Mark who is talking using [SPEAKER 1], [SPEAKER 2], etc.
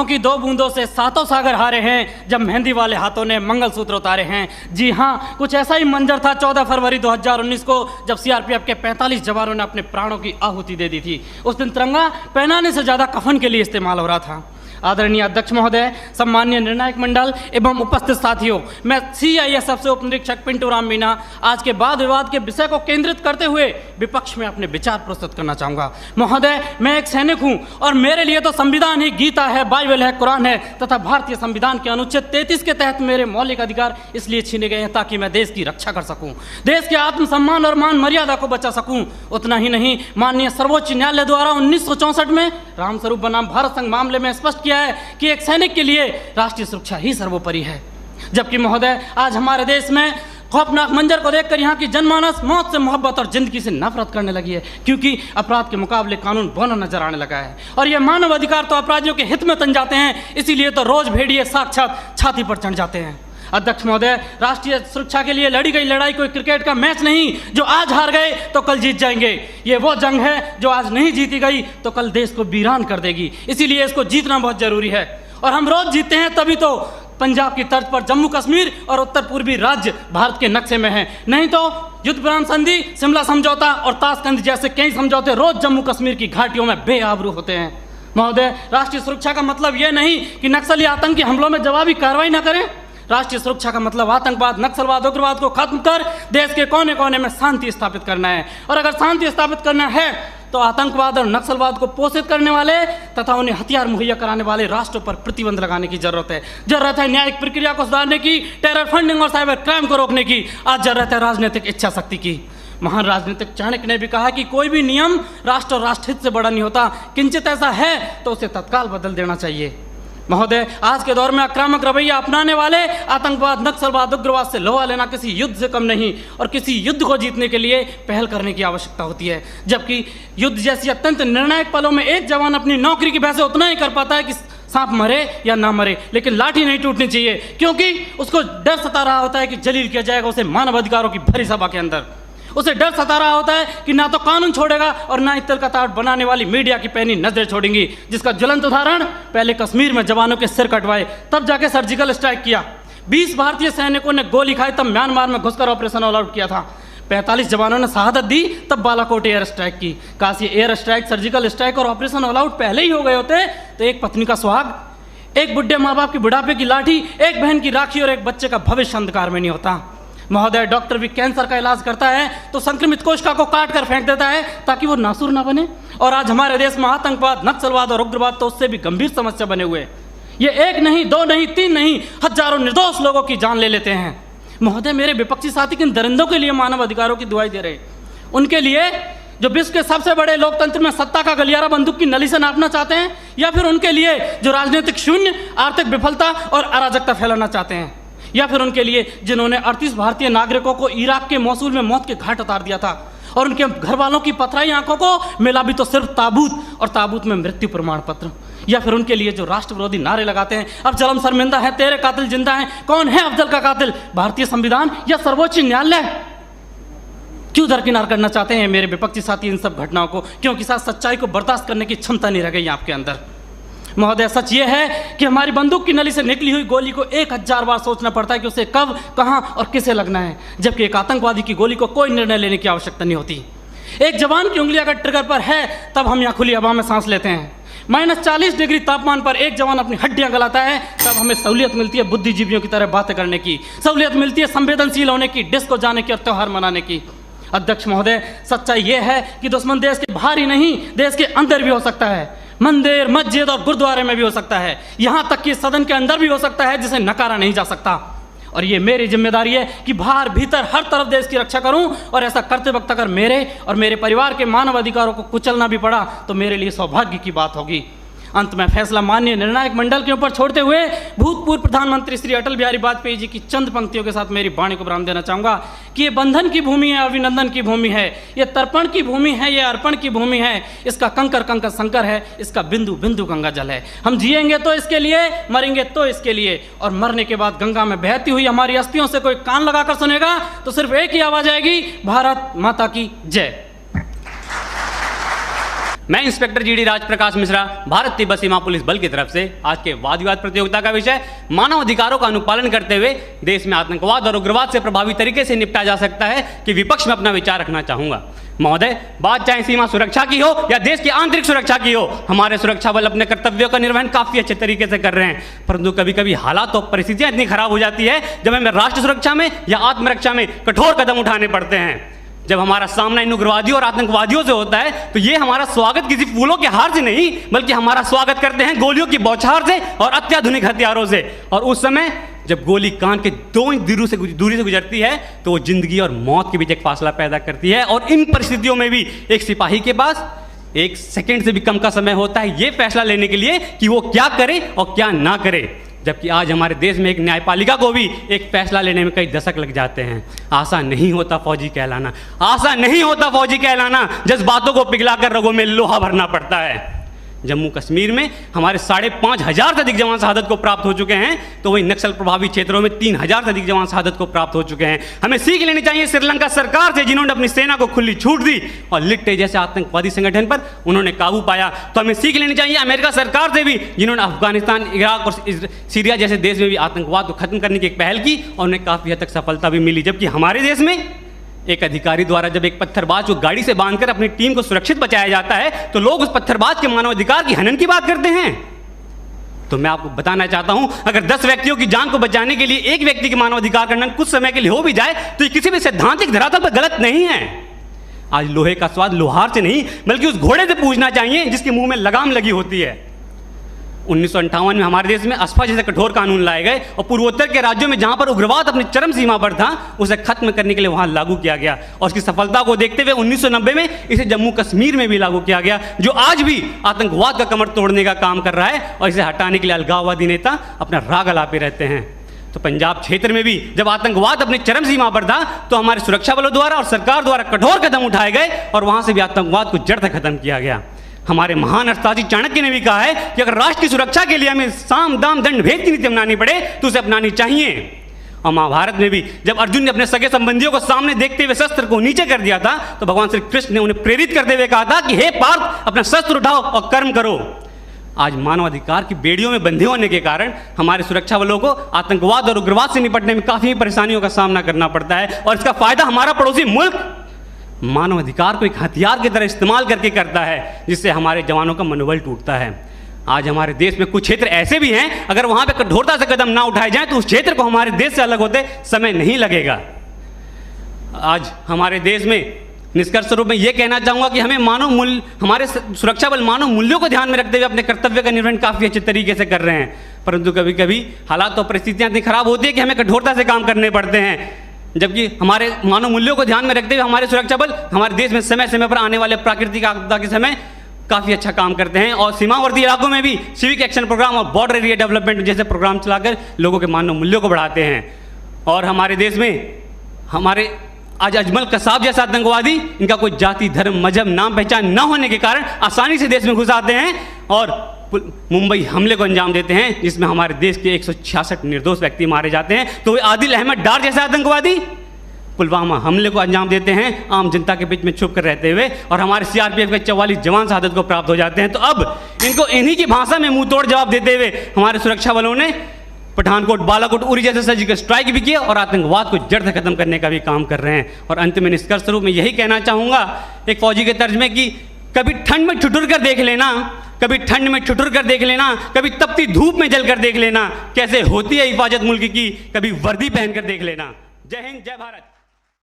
[SPEAKER 1] की 2 बूंदों से 7 सागर हारे हैं जब मेहंदी वाले हाथों ने मंगलसूत्र उतारे हैं। जी हाँ, कुछ ऐसा ही मंजर था 14 फरवरी 2019 को जब सीआरपीएफ के 45 जवानों ने अपने प्राणों की आहुति दे दी थी। उस दिन तिरंगा पहनाने से ज़्यादा कफन के लिए इस्तेमाल हो रहा था। आदरणीय अध्यक्ष महोदय, सम्मानीय निर्णायक मंडल एवं उपस्थित साथियों, मैं सीआईएसएफ से उप निरीक्षक पिंटू राम मीणा आज के वाद विवाद के विषय को केंद्रित करते हुए विपक्ष में अपने विचार प्रस्तुत करना चाहूँगा। महोदय, मैं एक सैनिक हूँ और मेरे लिए तो संविधान ही गीता है, बाइबल है, कुरान है तथा भारतीय संविधान के अनुच्छेद 33 के तहत मेरे मौलिक अधिकार इसलिए छीने गए हैं ताकि मैं देश की रक्षा कर सकूँ, देश के आत्मसम्मान और मान मर्यादा को बचा सकूँ। उतना ही नहीं, माननीय सर्वोच्च न्यायालय द्वारा 1964 में रामस्वरूप बनाम भारत संघ मामले में स्पष्ट किया है कि एक सैनिक के लिए राष्ट्रीय सुरक्षा ही सर्वोपरि है। जबकि महोदय, आज हमारे देश में खौफनाक मंजर को देखकर यहाँ की जनमानस मौत से मोहब्बत और जिंदगी से नफरत करने लगी है, क्योंकि अपराध के मुकाबले कानून बौना नजर आने लगा है और ये मानव अधिकार तो अपराधियों के हित में तन जाते हैं, इसीलिए तो रोज भेड़िए साक्षात छाती पर चढ़ जाते हैं। अध्यक्ष महोदय, राष्ट्रीय सुरक्षा के लिए लड़ी गई लड़ाई कोई क्रिकेट का मैच नहीं जो आज हार गए तो कल जीत जाएंगे। ये वो जंग है जो आज नहीं जीती गई तो कल देश को वीरान कर देगी, इसीलिए इसको जीतना बहुत जरूरी है। और हम रोज जीतते हैं तभी तो पंजाब की तर्ज पर जम्मू कश्मीर और उत्तर पूर्वी राज्य भारत के नक्शे में हैं, नहीं तो युद्ध विराम संधि, शिमला समझौता और ताशकंद जैसे कई समझौते रोज जम्मू कश्मीर की घाटियों में बेआबरू होते हैं। महोदय, राष्ट्रीय सुरक्षा का मतलब यह नहीं कि नक्सली आतंकी हमलों में जवाबी कार्रवाई न करें। राष्ट्रीय सुरक्षा का मतलब आतंकवाद, नक्सलवाद, उग्रवाद को खत्म कर देश के कोने कोने में शांति स्थापित करना है। और अगर शांति स्थापित करना है तो आतंकवाद और नक्सलवाद को पोषित करने वाले तथा उन्हें हथियार मुहैया कराने वाले राष्ट्रों पर प्रतिबंध लगाने की जरूरत है। जरूरत है न्यायिक प्रक्रिया को सुधारने की, टेरर फंडिंग और साइबर क्राइम को रोकने की। आज जरूरत है राजनीतिक इच्छा शक्ति की। महान राजनीतिक चाणक्य ने भी कहा कि कोई भी नियम राष्ट्र और राष्ट्रहित से बड़ा नहीं होता, किंचित ऐसा है तो उसे तत्काल बदल देना चाहिए। महोदय, आज के दौर में आक्रामक रवैया अपनाने वाले आतंकवाद, नक्सलवाद, उग्रवाद से लोहा लेना किसी युद्ध से कम नहीं और किसी युद्ध को जीतने के लिए पहल करने की आवश्यकता होती है। जबकि युद्ध जैसी अत्यंत निर्णायक पलों में एक जवान अपनी नौकरी की वजह से उतना ही कर पाता है कि सांप मरे या ना मरे, लेकिन लाठी नहीं टूटनी चाहिए, क्योंकि उसको डर सता रहा होता है कि जलील किया जाएगा उसे मानवाधिकारों की भरी सभा के अंदर। उसे डर सता रहा होता है कि ना तो कानून छोड़ेगा और ना ही तिल का ताड़ बनाने वाली मीडिया की पैनी नजरें छोड़ेंगी, जिसका ज्वलंत उदाहरण पहले कश्मीर में जवानों के सिर कटवाए तब जाके सर्जिकल स्ट्राइक किया। 20 भारतीय सैनिकों ने गोली खाई तब म्यांमार में घुसकर ऑपरेशन ऑल आउट किया था। 45 जवानों ने शहादत दी तब बालाकोट एयर स्ट्राइक की। काश ये एयर स्ट्राइक, सर्जिकल स्ट्राइक और ऑपरेशन ऑल आउट पहले ही हो गए होते तो एक पत्नी का सुहाग, एक बुढ़े माँ बाप की बुढ़ापे की लाठी, एक बहन की राखी और एक बच्चे का भविष्य अंधकार में नहीं होता। महोदय, डॉक्टर भी कैंसर का इलाज करता है तो संक्रमित कोशिका को काट कर फेंक देता है ताकि वो नासूर ना बने, और आज हमारे देश में आतंकवाद, नक्सलवाद और उग्रवाद तो उससे भी गंभीर समस्या बने हुए। ये 1 नहीं, 2 नहीं, 3 नहीं, हजारों निर्दोष लोगों की जान ले लेते हैं। महोदय, मेरे विपक्षी साथी किन दरिंदों के लिए मानव अधिकारों की दुहाई दे रहे हैं? उनके लिए जो विश्व के सबसे बड़े लोकतंत्र में सत्ता का गलियारा बंदूक की नली से नापना चाहते हैं, या फिर उनके लिए जो राजनीतिक शून्य, आर्थिक विफलता और अराजकता फैलाना चाहते हैं, या फिर उनके लिए जिन्होंने 38 भारतीय नागरिकों को इराक के मौसूल में मौत के घाट उतार दिया था और उनके घर वालों की पथराई आंखों को मिला भी तो सिर्फ ताबूत और ताबूत में मृत्यु प्रमाण पत्र, या फिर उनके लिए जो राष्ट्र विरोधी नारे लगाते हैं, अब जलम शर्मिंदा है, तेरे कातिल जिंदा हैं, कौन है अफजल का कातिल, भारतीय संविधान या सर्वोच्च न्यायालय? क्यों दरकिनार करना चाहते हैं मेरे विपक्षी साथी इन सब घटनाओं को? क्योंकि साथ सच्चाई को बर्दाश्त करने की क्षमता नहीं रह गई आपके अंदर। महोदय, सच ये है कि हमारी बंदूक की नली से निकली हुई गोली को 1000 बार सोचना पड़ता है कि उसे कब, कहां और किसे लगना है, जबकि एक आतंकवादी की गोली को कोई निर्णय लेने की आवश्यकता नहीं होती। एक जवान की उंगली अगर ट्रिगर पर है तब हम यहाँ खुली हवा में सांस लेते हैं। -40 डिग्री तापमान पर एक जवान अपनी हड्डियां गलाता है तब हमें सहूलियत मिलती है बुद्धिजीवियों की तरह बातें करने की, सहूलियत मिलती है संवेदनशील होने की, डिस्को जाने की और त्यौहार मनाने की। अध्यक्ष महोदय, सच्चाई यह है कि दुश्मन देश के बाहर ही नहीं, देश के अंदर भी हो सकता है। मंदिर, मस्जिद और गुरुद्वारे में भी हो सकता है, यहां तक कि सदन के अंदर भी हो सकता है, जिसे नकारा नहीं जा सकता। और ये मेरी जिम्मेदारी है कि बाहर भीतर हर तरफ देश की रक्षा करूं, और ऐसा करते वक्त अगर मेरे और मेरे परिवार के मानव अधिकारों को कुचलना भी पड़ा तो मेरे लिए सौभाग्य की बात होगी। अंत में फैसला माननीय निर्णायक मंडल के ऊपर छोड़ते हुए भूतपूर्व प्रधानमंत्री श्री अटल बिहारी वाजपेयी जी की चंद पंक्तियों के साथ मेरी वाणी को विराम देना चाहूँगा कि ये बंधन की भूमि है, अभिनंदन की भूमि है, ये तर्पण की भूमि है, ये अर्पण की भूमि है, इसका कंकर कंकर शंकर है, इसका बिंदु बिंदु गंगा जल है। हम जिएंगे तो इसके लिए, मरेंगे तो इसके लिए, और मरने के बाद गंगा में बहती हुई हमारी अस्थियों से कोई कान लगाकर सुनेगा तो सिर्फ एक ही आवाज आएगी, भारत माता की जय। मैं इंस्पेक्टर जीडी राजप्रकाश मिश्रा, भारत तिब्बत सीमा पुलिस बल की तरफ से आज के वाद विवाद प्रतियोगिता का विषय मानव अधिकारों का अनुपालन करते हुए देश में आतंकवाद और उग्रवाद से प्रभावी तरीके से निपटा जा सकता है कि विपक्ष में अपना विचार रखना चाहूंगा। महोदय, बात चाहे सीमा सुरक्षा की हो या देश की आंतरिक सुरक्षा की हो, हमारे सुरक्षा बल अपने कर्तव्यों का निर्वहन काफी अच्छे तरीके से कर रहे हैं, परंतु कभी कभी हालात और परिस्थितियां इतनी खराब हो जाती है जब हमें राष्ट्र सुरक्षा में या आत्मरक्षा में कठोर कदम उठाने पड़ते हैं। जब हमारा सामना इन उग्रवादियों और आतंकवादियों से होता है तो ये हमारा स्वागत किसी फूलों के हार से नहीं, बल्कि हमारा स्वागत करते हैं गोलियों की बौछार से और अत्याधुनिक हथियारों से। और उस समय जब गोली कान के 2 इंच दूरी से गुजरती है तो वो जिंदगी और मौत के बीच एक फासला पैदा करती है। और इन परिस्थितियों में भी एक सिपाही के पास 1 सेकंड से भी कम का समय होता है ये फैसला लेने के लिए कि वो क्या करे और क्या ना करे। जबकि आज हमारे देश में एक न्यायपालिका को भी एक फैसला लेने में कई दशक लग जाते हैं। आसान नहीं होता फौजी कहलाना, आसान नहीं होता फौजी कहलाना। जज्बातों को पिघलाकर रगों में लोहा भरना पड़ता है। जम्मू कश्मीर में हमारे 5,500 से अधिक जवान शहादत को प्राप्त हो चुके हैं, तो वहीं नक्सल प्रभावित क्षेत्रों में 3,000 से अधिक जवान शहादत को प्राप्त हो चुके हैं। हमें सीख लेनी चाहिए श्रीलंका सरकार से, जिन्होंने अपनी सेना को खुली छूट दी और लिट्टे जैसे आतंकवादी संगठन पर उन्होंने काबू पाया। तो हमें सीख लेनी चाहिए अमेरिका सरकार से भी, जिन्होंने अफगानिस्तान, इराक और सीरिया जैसे देश में भी आतंकवाद को खत्म करने की एक पहल की और उन्हें काफ़ी हद तक सफलता भी मिली। जबकि हमारे देश में एक अधिकारी द्वारा जब एक पत्थरबाज को गाड़ी से बांधकर अपनी टीम को सुरक्षित बचाया जाता है तो लोग उस पत्थरबाज के मानवाधिकार की हनन की बात करते हैं। तो मैं आपको बताना चाहता हूं, अगर 10 व्यक्तियों की जान को बचाने के लिए एक व्यक्ति के मानवाधिकार का हनन कुछ समय के लिए हो भी जाए तो ये किसी भी सैद्धांतिक धरातल पर गलत नहीं है। आज लोहे का स्वाद लोहार से नहीं बल्कि उस घोड़े से पूछना चाहिए जिसके मुंह में लगाम लगी होती है। 1958 में हमारे देश में अस्फा जैसे कठोर कानून लाए गए और पूर्वोत्तर के राज्यों में जहां पर उग्रवाद अपनी चरम सीमा पर था उसे खत्म करने के लिए वहां लागू किया गया। और उसकी सफलता को देखते हुए 1990 में इसे जम्मू कश्मीर में भी लागू किया गया, जो आज भी आतंकवाद का कमर तोड़ने का काम कर रहा है और इसे हटाने के लिए अलगाववादी नेता अपना राग अलापे रहते हैं। तो पंजाब क्षेत्र में भी जब आतंकवाद अपनी चरम सीमा पर था तो हमारे सुरक्षा बलों द्वारा और सरकार द्वारा कठोर कदम उठाए गए और वहां से भी आतंकवाद को जड़ से खत्म किया गया। हमारे महान अर्थशास्त्री चाणक्य ने भी कहा है कि अगर राष्ट्र की सुरक्षा के लिए हमें साम दाम दंड भेद की नीति अपनानी पड़े तो उसे अपनानी चाहिए। और महाभारत में भी जब अर्जुन ने अपने सगे संबंधियों को सामने देखते हुए शस्त्र को नीचे कर दिया था तो भगवान श्री कृष्ण ने उन्हें प्रेरित करते हुए कहा था कि हे पार्थ, अपना शस्त्र उठाओ और कर्म करो। आज मानवाधिकार की बेड़ियों में बंधे होने के कारण हमारे सुरक्षा बलों को आतंकवाद और उग्रवाद से निपटने में काफी परेशानियों का सामना करना पड़ता है और इसका फायदा हमारा पड़ोसी मुल्क मानव अधिकार को एक हथियार की तरह इस्तेमाल करके करता है, जिससे हमारे जवानों का मनोबल टूटता है। आज हमारे देश में कुछ क्षेत्र ऐसे भी हैं, अगर वहां पे कठोरता से कदम ना उठाए जाएं तो उस क्षेत्र को हमारे देश से अलग होते समय नहीं लगेगा। आज हमारे देश में निष्कर्ष स्वरूप में यह कहना चाहूंगा कि हमें हमारे सुरक्षा बल मानव मूल्यों को ध्यान में रखते हुए अपने कर्तव्य का निर्वहन काफी अच्छे तरीके से कर रहे हैं, परंतु कभी कभी हालात और परिस्थितियां इतनी खराब होती है कि हमें कठोरता से काम करने पड़ते हैं। जबकि हमारे मानव मूल्यों को ध्यान में रखते हुए हमारे सुरक्षा बल हमारे देश में समय समय पर आने वाले प्राकृतिक आपदा के समय काफ़ी अच्छा काम करते हैं और सीमावर्ती इलाकों में भी सिविक एक्शन प्रोग्राम और बॉर्डर एरिया डेवलपमेंट जैसे प्रोग्राम चलाकर लोगों के मानव मूल्यों को बढ़ाते हैं। और हमारे देश में हमारे आज अजमल कसाब जैसा आतंकवादी, इनका कोई जाति, धर्म, मजहब, नाम पहचान न होने के कारण आसानी से देश में घुस आते हैं और मुंबई हमले को अंजाम देते हैं, जिसमें हमारे देश के 166 निर्दोष व्यक्ति मारे जाते हैं। तो वे आदिल अहमद डार जैसे आतंकवादी पुलवामा हमले को अंजाम देते हैं आम जनता के बीच में छुप कर रहते हुए और हमारे सीआरपीएफ के 44 जवान शहादत को प्राप्त हो जाते हैं। तो अब इनको इन्हीं की भाषा में मुंह तोड़ जवाब देते हुए हमारे सुरक्षा बलों ने पठानकोट, बालाकोट, उरी जैसे सर्जिकल स्ट्राइक भी किया और आतंकवाद को जड़ से खत्म करने का भी काम कर रहे हैं। और अंत में निष्कर्ष स्वरूप में यही कहना चाहूँगा एक फौजी के तर्ज में कि कभी ठंड में ठिठुर कर देख लेना, कभी ठंड में ठिठुर कर देख लेना, कभी तपती धूप में जल कर देख लेना कैसे होती है हिफाजत मुल्क की, कभी वर्दी पहन कर देख लेना। जय हिंद, जय भारत।